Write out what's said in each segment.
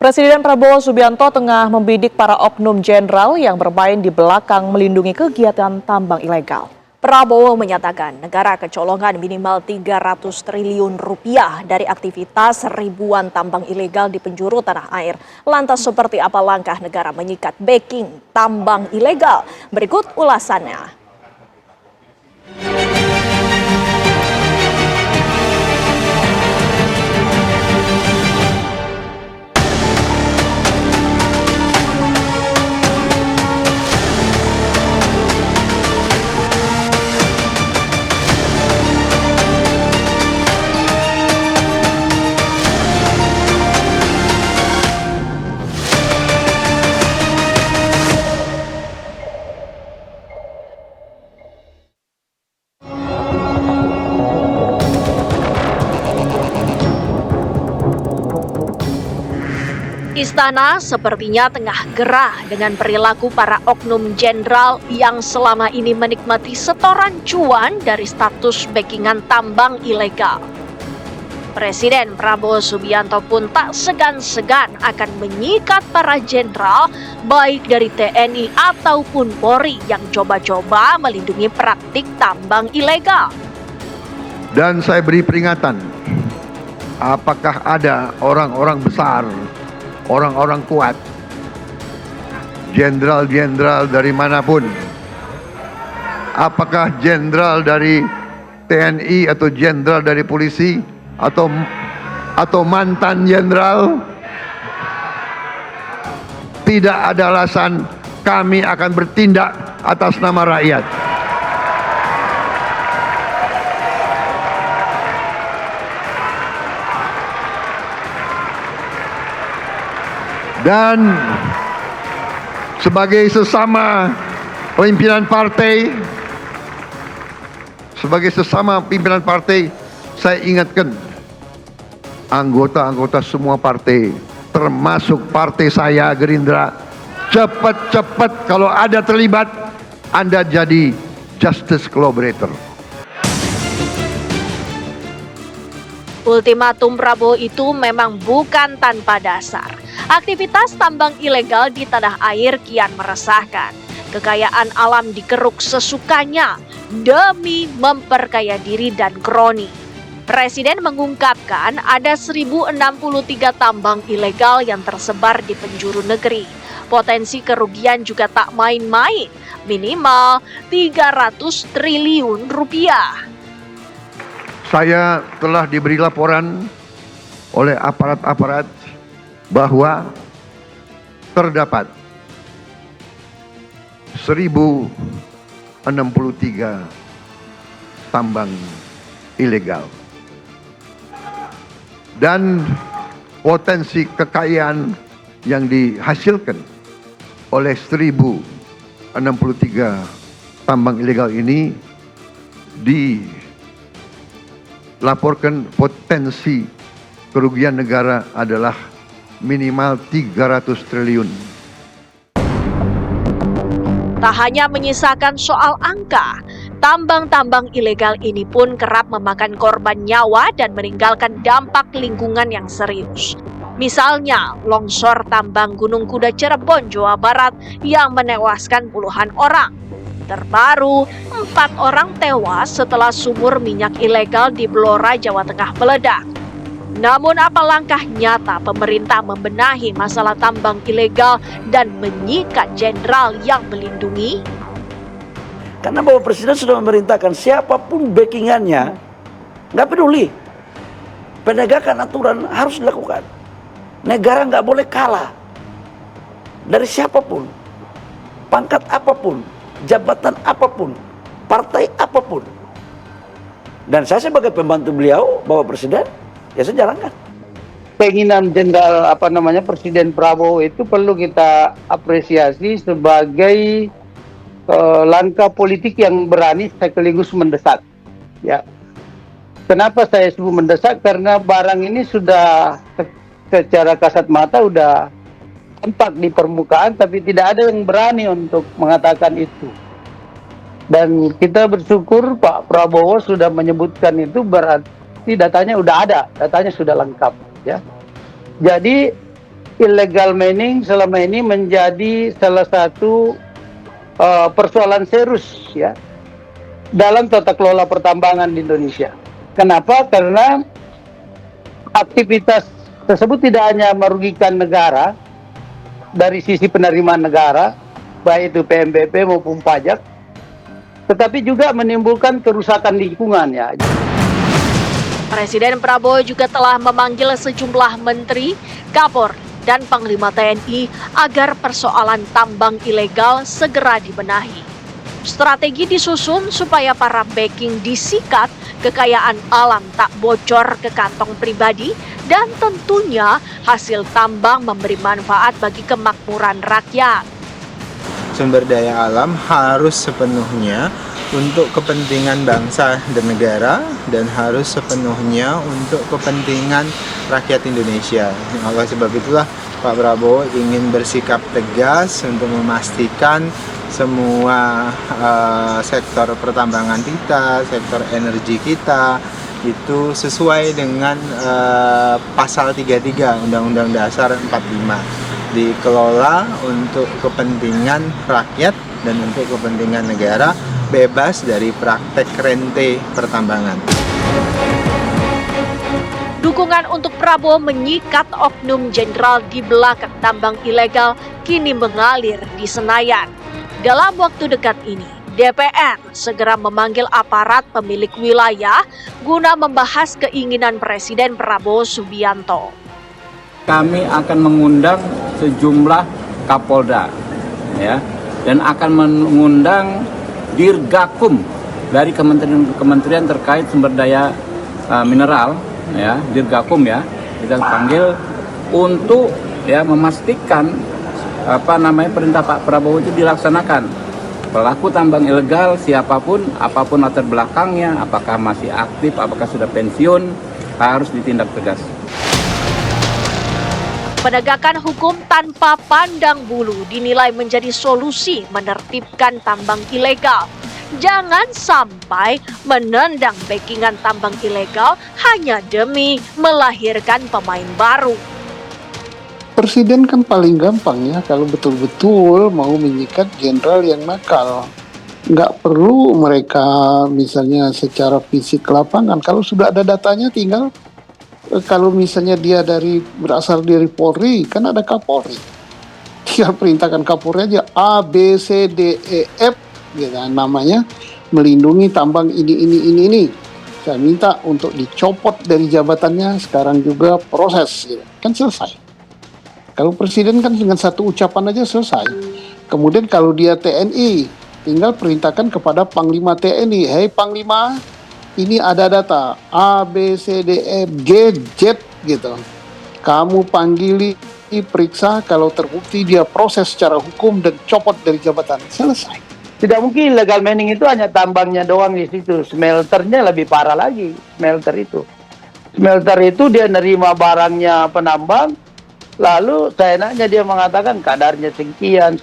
Presiden Prabowo Subianto tengah membidik para oknum jenderal yang bermain di belakang melindungi kegiatan tambang ilegal. Prabowo menyatakan negara kecolongan minimal 300 triliun rupiah dari aktivitas ribuan tambang ilegal di penjuru tanah air. Lantas seperti apa langkah negara menyikat backing tambang ilegal? Berikut ulasannya. Istana sepertinya tengah gerah dengan perilaku para oknum jenderal yang selama ini menikmati setoran cuan dari status backingan tambang ilegal. Presiden Prabowo Subianto pun tak segan-segan akan menyikat para jenderal baik dari TNI ataupun Polri yang coba-coba melindungi praktik tambang ilegal. Dan saya beri peringatan, apakah ada orang-orang besar, orang-orang kuat, jenderal-jenderal dari manapun, apakah jenderal dari TNI atau jenderal dari polisi atau mantan jenderal, tidak ada alasan kami akan bertindak atas nama rakyat. Dan sebagai sesama pimpinan partai, saya ingatkan anggota-anggota semua partai, termasuk partai saya Gerindra, cepat-cepat kalau ada terlibat, Anda jadi justice collaborator. Ultimatum Prabowo itu memang bukan tanpa dasar. Aktivitas tambang ilegal di tanah air kian meresahkan. Kekayaan alam dikeruk sesukanya demi memperkaya diri dan kroni. Presiden mengungkapkan ada 1063 tambang ilegal yang tersebar di penjuru negeri. Potensi kerugian juga tak main-main, minimal 300 triliun rupiah. Saya telah diberi laporan oleh aparat-aparat bahwa terdapat 1063 tambang ilegal dan potensi kekayaan yang dihasilkan oleh 1063 tambang ilegal ini dilaporkan potensi kerugian negara adalah minimal 300 triliun. Tak hanya menyisakan soal angka, tambang-tambang ilegal ini pun kerap memakan korban nyawa dan meninggalkan dampak lingkungan yang serius. Misalnya, longsor tambang Gunung Kuda Cirebon, Jawa Barat yang menewaskan puluhan orang. Terbaru, 4 orang tewas setelah sumur minyak ilegal di Blora, Jawa Tengah meledak. Namun apa langkah nyata pemerintah membenahi masalah tambang ilegal dan menyikat jenderal yang melindungi? Karena Bapak Presiden sudah memerintahkan siapapun backingannya, nggak peduli. Penegakan aturan harus dilakukan. Negara nggak boleh kalah dari siapapun, pangkat apapun, jabatan apapun, partai apapun. Dan saya sebagai pembantu beliau, Bapak Presiden, ya saya jalankan. Keinginan Jenderal Presiden Prabowo itu perlu kita apresiasi sebagai langkah politik yang berani sekaligus mendesak. Ya, kenapa saya sebut mendesak? Karena barang ini sudah secara kasat mata sudah tampak di permukaan, tapi tidak ada yang berani untuk mengatakan itu. Dan kita bersyukur Pak Prabowo sudah menyebutkan itu, berarti datanya sudah ada, datanya sudah lengkap, ya. Jadi illegal mining selama ini menjadi salah satu persoalan serius ya dalam tata kelola pertambangan di Indonesia. Kenapa? Karena aktivitas tersebut tidak hanya merugikan negara dari sisi penerimaan negara, baik itu PMBP maupun pajak, tetapi juga menimbulkan kerusakan lingkungan ya. Presiden Prabowo juga telah memanggil sejumlah menteri, Kapolri, dan Panglima TNI agar persoalan tambang ilegal segera dibenahi. Strategi disusun supaya para backing disikat, kekayaan alam tak bocor ke kantong pribadi, dan tentunya hasil tambang memberi manfaat bagi kemakmuran rakyat. Sumber daya alam harus sepenuhnya untuk kepentingan bangsa dan negara dan harus sepenuhnya untuk kepentingan rakyat Indonesia. Oleh sebab itulah Pak Prabowo ingin bersikap tegas untuk memastikan semua sektor pertambangan kita, sektor energi kita itu sesuai dengan pasal 33 Undang-Undang Dasar 45, dikelola untuk kepentingan rakyat dan untuk kepentingan negara, bebas dari praktek rente pertambangan. Dukungan untuk Prabowo menyikat oknum jenderal di belakang tambang ilegal kini mengalir di Senayan. Dalam waktu dekat ini, DPR segera memanggil aparat pemilik wilayah guna membahas keinginan Presiden Prabowo Subianto. Kami akan mengundang sejumlah Kapolda, ya, dan akan mengundang Dirgakum dari kementerian terkait sumber daya mineral, ya, Dirgakum ya, kita panggil untuk ya memastikan perintah Pak Prabowo itu dilaksanakan. Pelaku tambang ilegal siapapun, apapun latar belakangnya, apakah masih aktif, apakah sudah pensiun, harus ditindak tegas. Penegakan hukum tanpa pandang bulu dinilai menjadi solusi menertibkan tambang ilegal. Jangan sampai menendang backingan tambang ilegal hanya demi melahirkan pemain baru. Presiden kan paling gampang ya kalau betul-betul mau menyikat jenderal yang nakal. Nggak perlu mereka misalnya secara fisik ke lapangan. Kalau sudah ada datanya tinggal, kalau misalnya dia berasal dari Polri, kan ada Kapolri. Tinggal perintahkan Kapolri aja A, B, C, D, E, F, gitu, namanya melindungi tambang ini. Saya minta untuk dicopot dari jabatannya, sekarang juga proses, gitu. Kan selesai. Kalau presiden kan dengan satu ucapan aja selesai. Kemudian kalau dia TNI, tinggal perintahkan kepada Panglima TNI, hei Panglima, ini ada data A, B, C, D, F, G, Z gitu. Kamu panggili, periksa, kalau terbukti dia proses secara hukum dan copot dari jabatan. Selesai. Tidak mungkin illegal mining itu hanya tambangnya doang di situ. Smelternya lebih parah lagi. Smelter itu dia nerima barangnya penambang, lalu seenaknya dia mengatakan kadarnya sekian,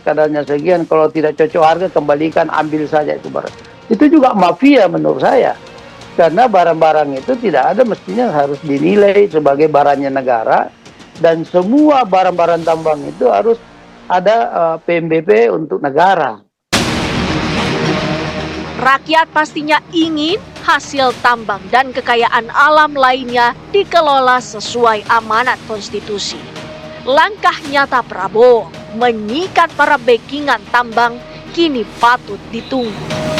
kalau tidak cocok harga kembalikan, ambil saja itu barang. Itu juga mafia menurut saya. Karena barang-barang itu tidak ada mestinya harus dinilai sebagai barangnya negara, dan semua barang-barang tambang itu harus ada PMBP untuk negara. Rakyat pastinya ingin hasil tambang dan kekayaan alam lainnya dikelola sesuai amanat konstitusi. Langkah nyata Prabowo menyikat para backingan tambang kini patut ditunggu.